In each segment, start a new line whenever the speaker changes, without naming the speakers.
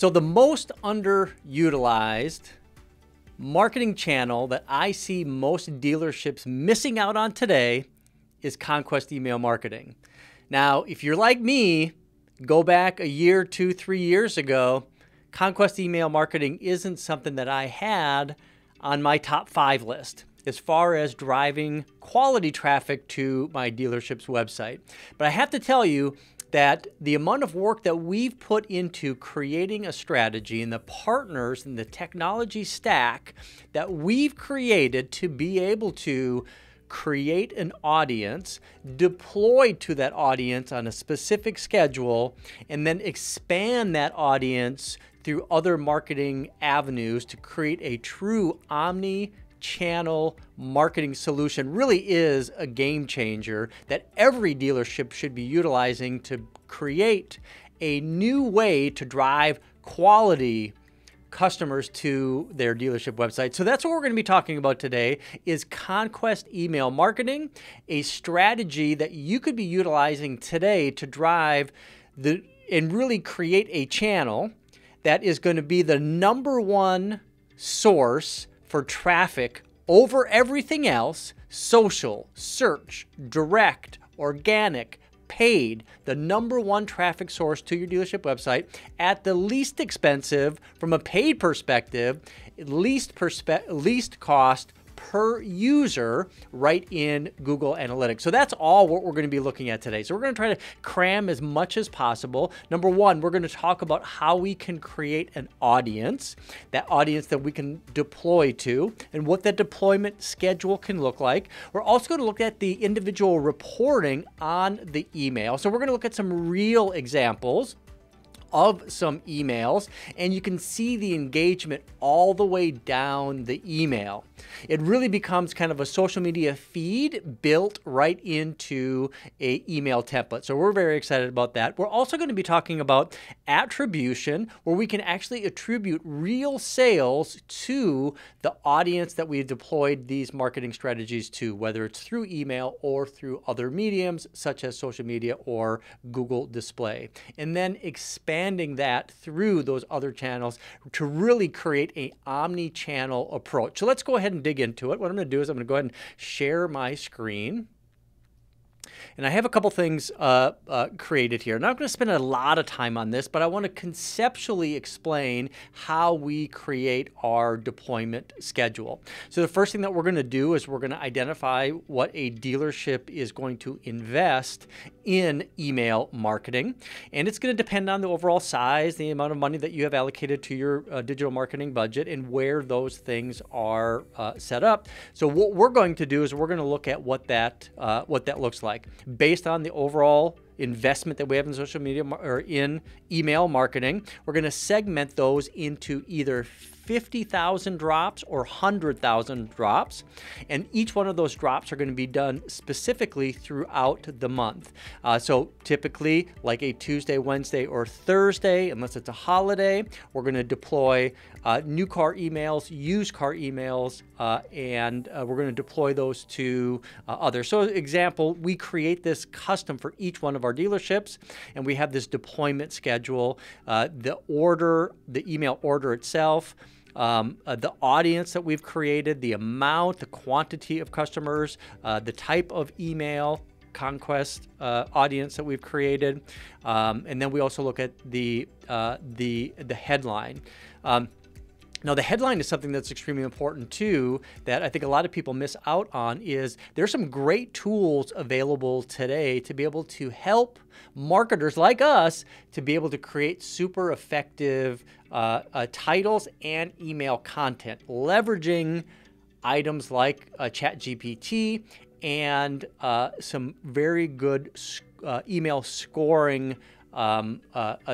So the most underutilized marketing channel that I see most dealerships missing out on today is Conquest email marketing. Now, if you're like me, go back a year, 2, 3 years ago, Conquest email marketing isn't something that I had on my top 5 list as far as driving quality traffic to my dealership's website. But I have to tell you that the amount of work that we've put into creating a strategy and the partners and the technology stack that we've created to be able to create an audience, deploy to that audience on a specific schedule, and then expand that audience through other marketing avenues to create a true omni-channel marketing solution really is a game changer that every dealership should be utilizing to create a new way to drive quality customers to their dealership website. So that's what we're going to be talking about today is Conquest email marketing, a strategy that you could be utilizing today to drive and really create a channel that is going to be the #1 source for traffic over everything else: social, search, direct, organic, paid, the #1 traffic source to your dealership website at the least expensive from a paid perspective, least cost per user right in Google Analytics. So that's all what we're going to be looking at today. So we're going to try to cram as much as possible. #1, we're going to talk about how we can create an audience, that audience that we can deploy to, and what that deployment schedule can look like. We're also going to look at the individual reporting on the email. So we're going to look at some real examples of some emails, and you can see the engagement all the way down the email. It really becomes kind of a social media feed built right into a email template. So we're very excited about that. We're also going to be talking about attribution, where we can actually attribute real sales to the audience that we've deployed these marketing strategies to, whether it's through email or through other mediums such as social media or Google Display. And then expanding that through those other channels to really create an omni-channel approach. So let's go ahead and dig into it. What I'm going to do is I'm going to go ahead and share my screen. And I have a couple things created here. I'm not going to spend a lot of time on this, but I want to conceptually explain how we create our deployment schedule. So the first thing that we're going to do is we're going to identify what a dealership is going to invest in email marketing. And it's going to depend on the overall size, the amount of money that you have allocated to your digital marketing budget, and where those things are set up. So what we're going to do is we're going to look at what that looks like. Based on the overall investment that we have in social media or in email marketing, we're going to segment those into either 50,000 drops or 100,000 drops. And each one of those drops are going to be done specifically throughout the month. So typically like a Tuesday, Wednesday, or Thursday, unless it's a holiday, we're going to deploy new car emails, used car emails, and we're going to deploy those to others. So example, we create this custom for each one of our dealerships, and we have this deployment schedule, the email order itself, the audience that we've created, the amount, the quantity of customers, the type of email Conquest audience that we've created, and then we also look at the headline. Now, the headline is something that's extremely important too, that I think a lot of people miss out on. Is there's some great tools available today to be able to help marketers like us to be able to create super effective titles and email content, leveraging items like ChatGPT and some very good email scoring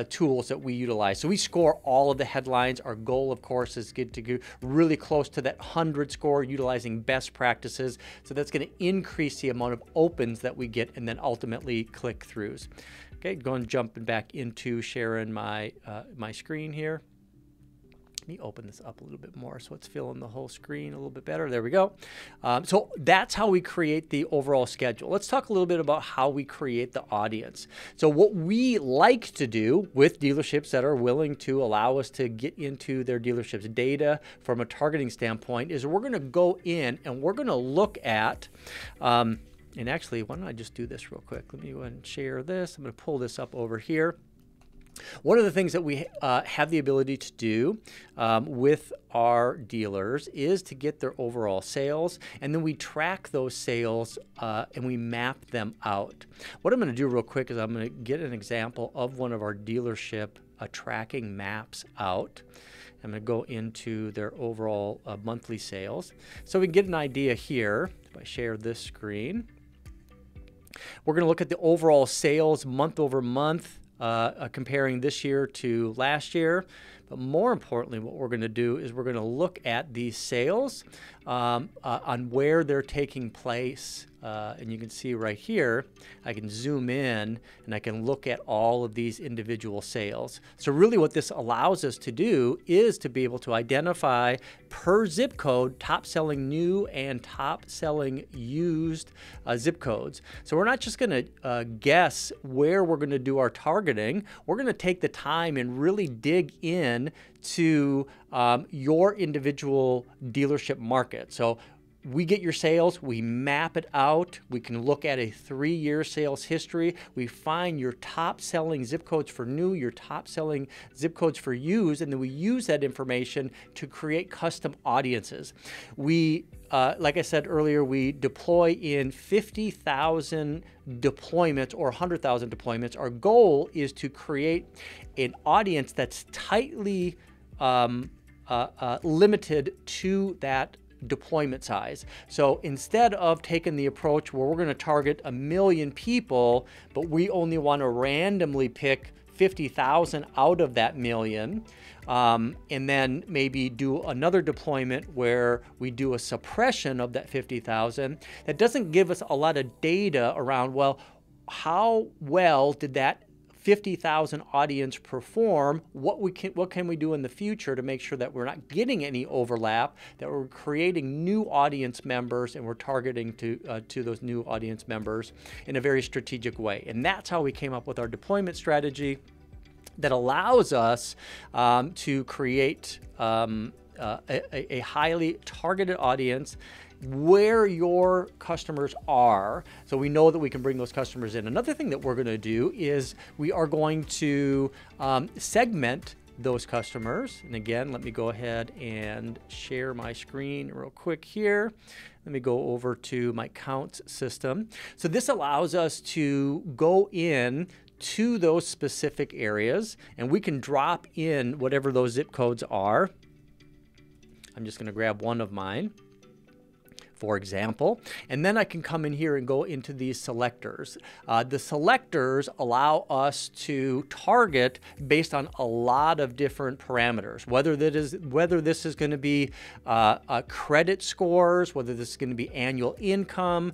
tools that we utilize. So we score all of the headlines. Our goal, of course, is to get really close to that 100 score utilizing best practices. So that's going to increase the amount of opens that we get and then ultimately click-throughs. Okay, jumping back into sharing my screen here. Let me open this up a little bit more so it's filling the whole screen a little bit better. There we go. So that's how we create the overall schedule. Let's talk a little bit about how we create the audience. So what we like to do with dealerships that are willing to allow us to get into their dealership's data from a targeting standpoint is we're going to go in and we're going to look at, and actually, why don't I just do this real quick? Let me go ahead and share this. I'm going to pull this up over here. One of the things that we have the ability to do with our dealers is to get their overall sales, and then we track those sales and we map them out. What I'm going to do real quick is I'm going to get an example of one of our dealership tracking maps out. I'm going to go into their overall monthly sales. So we can get an idea here. If I share this screen, we're going to look at the overall sales month over month, comparing this year to last year. But more importantly, what we're going to do is we're going to look at these sales on where they're taking place. And you can see right here, I can zoom in and I can look at all of these individual sales. So really what this allows us to do is to be able to identify per zip code top selling new and top selling used zip codes. So we're not just going to guess where we're going to do our targeting. We're going to take the time and really dig in to your individual dealership market. So we get your sales, we map it out, we can look at a 3-year sales history, we find your top selling zip codes for new, your top selling zip codes for used, and then we use that information to create custom audiences. We, like I said earlier, we deploy in 50,000 deployments or 100,000 deployments. Our goal is to create an audience that's tightly limited to that deployment size. So instead of taking the approach where we're going to target 1 million people, but we only want to randomly pick 50,000 out of that million, and then maybe do another deployment where we do a suppression of that 50,000, that doesn't give us a lot of data around, well, how well did that 50,000 audience perform? What can we do in the future to make sure that we're not getting any overlap, that we're creating new audience members and we're targeting to those new audience members in a very strategic way. And that's how we came up with our deployment strategy that allows us to create a highly targeted audience where your customers are, so we know that we can bring those customers in. Another thing that we're going to do is we are going to segment those customers. And again, let me go ahead and share my screen real quick here. Let me go over to my counts system. So this allows us to go in to those specific areas, and we can drop in whatever those zip codes are. I'm just going to grab one of mine, for example, and then I can come in here and go into these selectors. The selectors allow us to target based on a lot of different parameters, whether this is going to be credit scores, whether this is going to be annual income,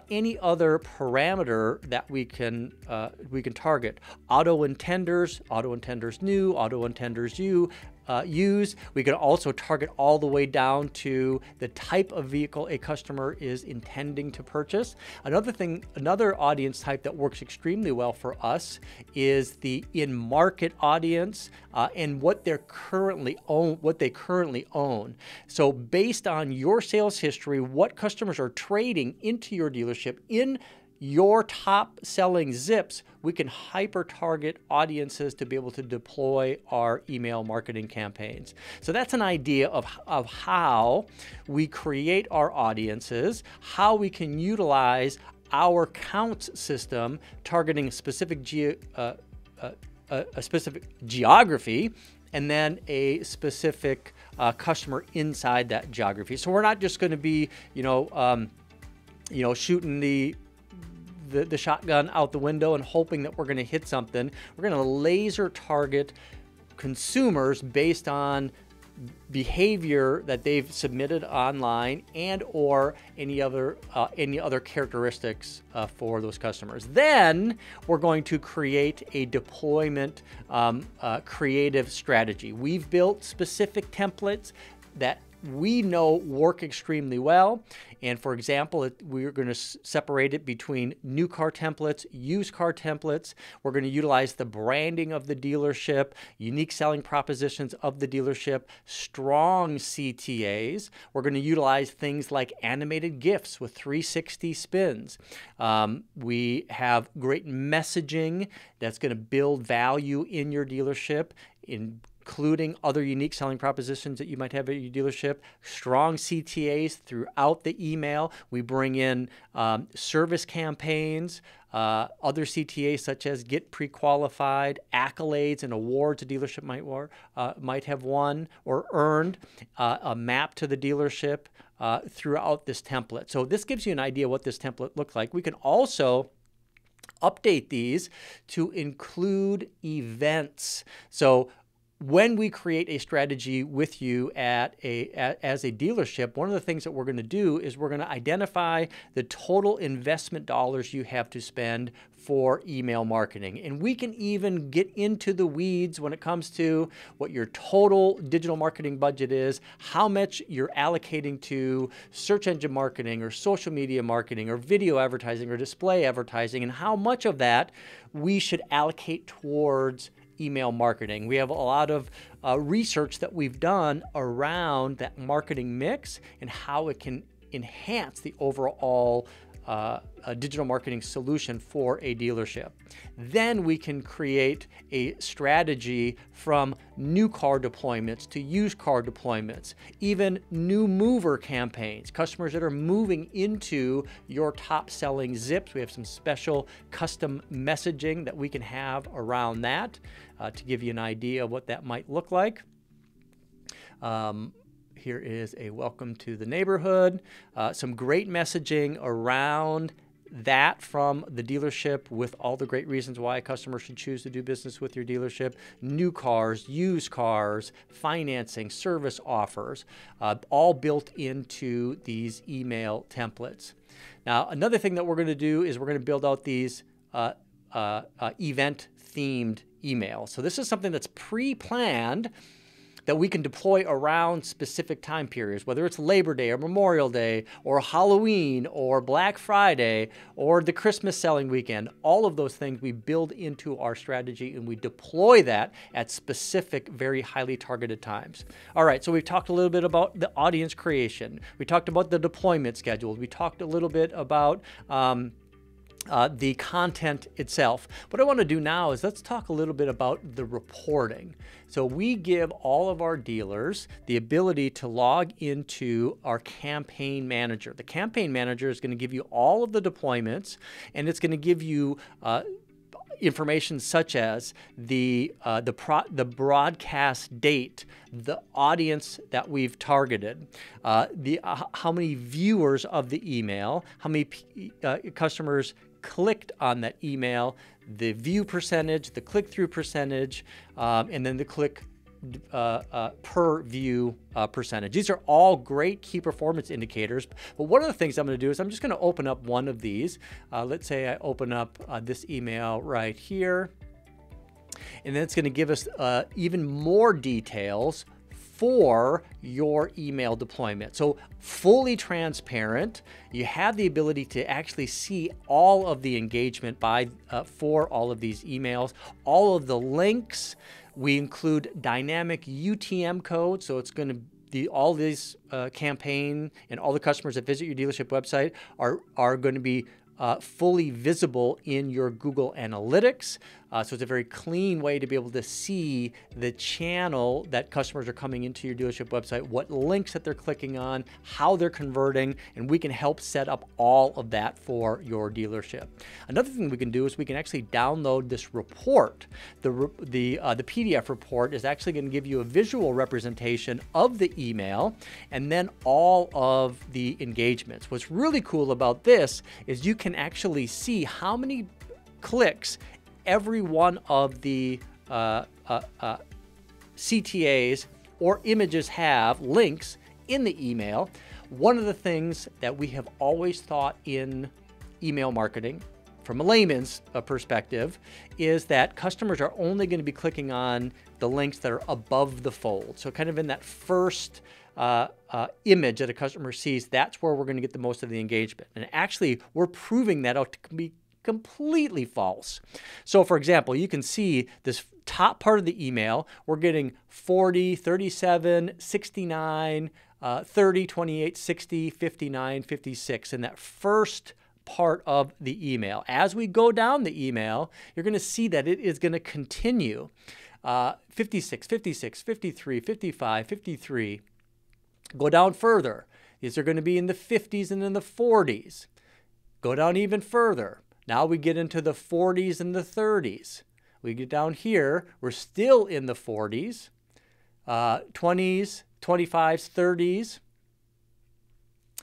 any other parameter that we can target. Auto intenders new, auto intenders used. We can also target all the way down to the type of vehicle a customer is intending to purchase. Another audience type that works extremely well for us is the in-market audience and what they currently own. So based on your sales history, what customers are trading into your dealership in your top selling zips, we can hyper target audiences to be able to deploy our email marketing campaigns. So that's an idea of how we create our audiences, how we can utilize our counts system targeting a specific geography, and then a specific customer inside that geography. So we're not just going to be, shooting the shotgun out the window and hoping that we're going to hit something. We're going to laser target consumers based on behavior that they've submitted online and or any other characteristics for those customers. Then we're going to create a deployment creative strategy. We've built specific templates that we know work extremely well. And for example, we're going to separate it between new car templates, used car templates. We're going to utilize the branding of the dealership, unique selling propositions of the dealership, strong CTAs. We're going to utilize things like animated GIFs with 360 spins. We have great messaging that's going to build value in your dealership, including other unique selling propositions that you might have at your dealership, strong CTAs throughout the email. We bring in service campaigns, other CTAs such as get pre-qualified, accolades and awards a dealership might have won or earned, a map to the dealership throughout this template. So this gives you an idea what this template looks like. We can also update these to include events. So when we create a strategy with you as a dealership, one of the things that we're going to do is we're going to identify the total investment dollars you have to spend for email marketing. And we can even get into the weeds when it comes to what your total digital marketing budget is, how much you're allocating to search engine marketing or social media marketing or video advertising or display advertising, and how much of that we should allocate towards email marketing. We have a lot of research that we've done around that marketing mix and how it can enhance the overall digital marketing solution for a dealership. Then we can create a strategy from new car deployments to used car deployments, even new mover campaigns, customers that are moving into your top selling zips. We have some special custom messaging that we can have around that to give you an idea of what that might look like. Here is a welcome to the neighborhood, some great messaging around that from the dealership with all the great reasons why a customer should choose to do business with your dealership, new cars, used cars, financing, service offers, all built into these email templates. Now, another thing that we're going to do is we're going to build out these event-themed emails. So this is something that's pre-planned that we can deploy around specific time periods, whether it's Labor Day or Memorial Day or Halloween or Black Friday or the Christmas selling weekend. All of those things we build into our strategy and we deploy that at specific, very highly targeted times. All right, so we've talked a little bit about the audience creation. We talked about the deployment schedule. We talked a little bit about the content itself. What I want to do now is let's talk a little bit about the reporting. So we give all of our dealers the ability to log into our campaign manager. The campaign manager is going to give you all of the deployments, and it's going to give you information such as the broadcast date, the audience that we've targeted, how many viewers of the email, how many customers clicked on that email, the view percentage, the click-through percentage, and then the click per view percentage. These are all great key performance indicators. But one of the things I'm going to do is I'm just going to open up one of these. Let's say I open up this email right here. And then it's going to give us even more details for your email deployment. So fully transparent, you have the ability to actually see all of the engagement for all of these emails, all of the links. We include dynamic UTM code, so it's going to be all these campaign and all the customers that visit your dealership website are going to be fully visible in your Google Analytics. So it's a very clean way to be able to see the channel that customers are coming into your dealership website, what links that they're clicking on, how they're converting, and we can help set up all of that for your dealership. Another thing we can do is we can actually download this report. The PDF report is actually going to give you a visual representation of the email and then all of the engagements. What's really cool about this is you can actually see how many clicks every one of the CTAs or images have links in the email. One of the things that we have always thought in email marketing, from a layman's perspective, is that customers are only going to be clicking on the links that are above the fold. So kind of in that first image that a customer sees, that's where we're going to get the most of the engagement. And actually, we're proving that out to be completely false. So for example, you can see this top part of the email, we're getting 40, 37, 69, 30, 28, 60, 59, 56 in that first part of the email. As we go down the email, you're going to see that it is going to continue. 56, 56, 53, 55, 53. Go down further. These are going to be in the 50s and in the 40s. Go down even further. Now we get into the 40s and the 30s. We get down here, we're still in the 40s, 20s, 25s, 30s,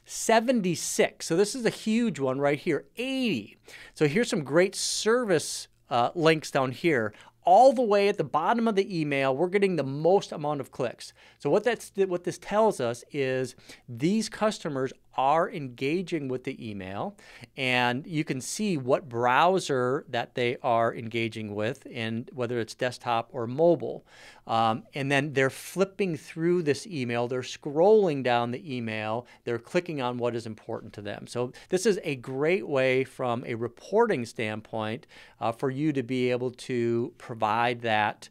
76. So this is a huge one right here, 80. So here's some great service links down here. All the way at the bottom of the email, we're getting the most amount of clicks. So what this tells us is these customers are engaging with the email, and you can see what browser that they are engaging with, and whether it's desktop or mobile. And then they're flipping through this email, they're scrolling down the email, they're clicking on what is important to them. So this is a great way from a reporting standpoint for you to be able to provide that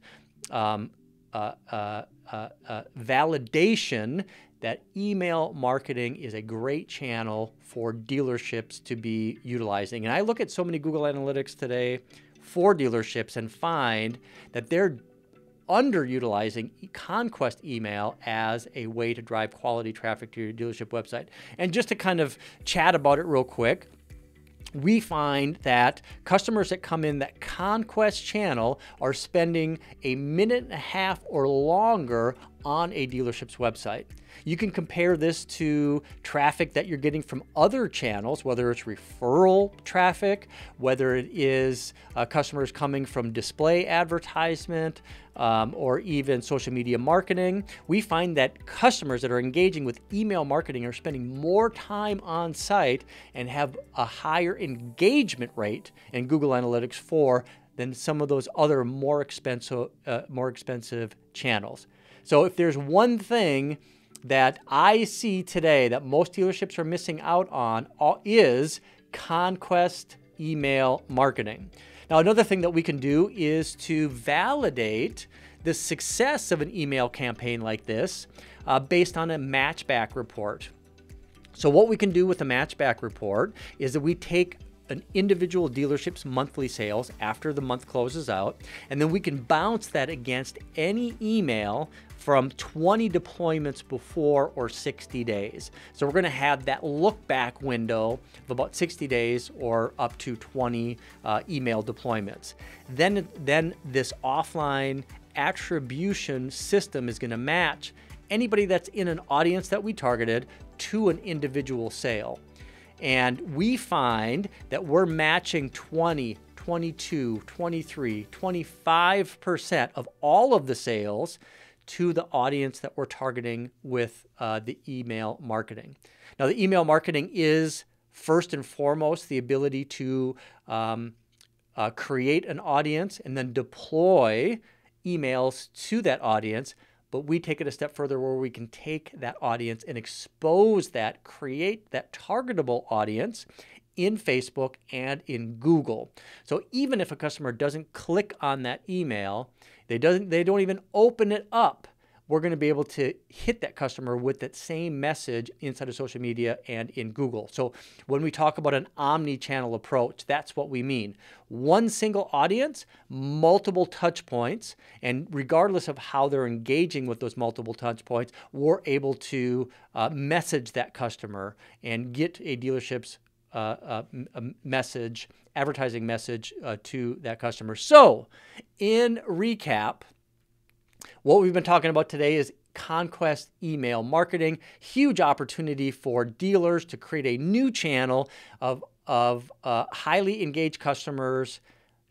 validation that email marketing is a great channel for dealerships to be utilizing. And I look at so many Google Analytics today for dealerships and find that they're underutilizing Conquest email as a way to drive quality traffic to your dealership website. And just to kind of chat about it real quick, we find that customers that come in that Conquest channel are spending a minute and a half or longer on a dealership's website. You can compare this to traffic that you're getting from other channels, whether it's referral traffic, whether it is customers coming from display advertisement, or even social media marketing. We find that customers that are engaging with email marketing are spending more time on site and have a higher engagement rate in Google Analytics 4 than some of those other more expensive channels. So if there's one thing that I see today that most dealerships are missing out on is Conquest email marketing. Now, another thing that we can do is to validate the success of an email campaign like this based on a matchback report. So what we can do with a matchback report is that we take an individual dealership's monthly sales after the month closes out, and then we can bounce that against any email from 20 deployments before or 60 days. So we're going to have that look back window of about 60 days or up to 20 email deployments. Then this offline attribution system is going to match anybody that's in an audience that we targeted to an individual sale. And we find that we're matching 20, 22, 23, 25% of all of the sales to the audience that we're targeting with the email marketing. Now, the email marketing is first and foremost the ability to create an audience and then deploy emails to that audience. But we take it a step further where we can take that audience and expose that, create that targetable audience in Facebook and in Google. So even if a customer doesn't click on that email, they don't even open it up, we're going to be able to hit that customer with that same message inside of social media and in Google. So when we talk about an omni-channel approach, that's what we mean. One single audience, multiple touch points, and regardless of how they're engaging with those multiple touch points, we're able to message that customer and get a dealership's advertising message to that customer. So in recap, what we've been talking about today is Conquest email marketing. Huge opportunity for dealers to create a new channel of highly engaged customers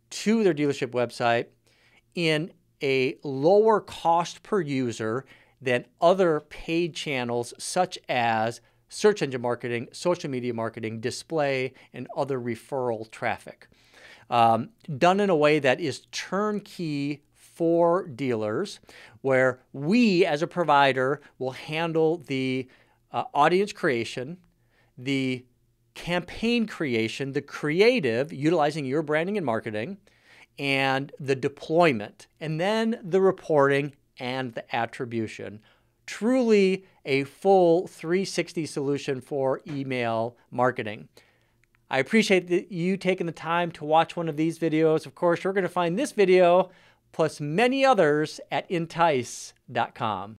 to their dealership website in a lower cost per user than other paid channels such as search engine marketing, social media marketing, display, and other referral traffic. Done in a way that is turnkey for dealers, where we as a provider will handle the audience creation, the campaign creation, the creative, utilizing your branding and marketing, and the deployment, and then the reporting and the attribution. Truly a full 360 solution for email marketing. I appreciate you taking the time to watch one of these videos. Of course, you're going to find this video plus many others at Intice.com.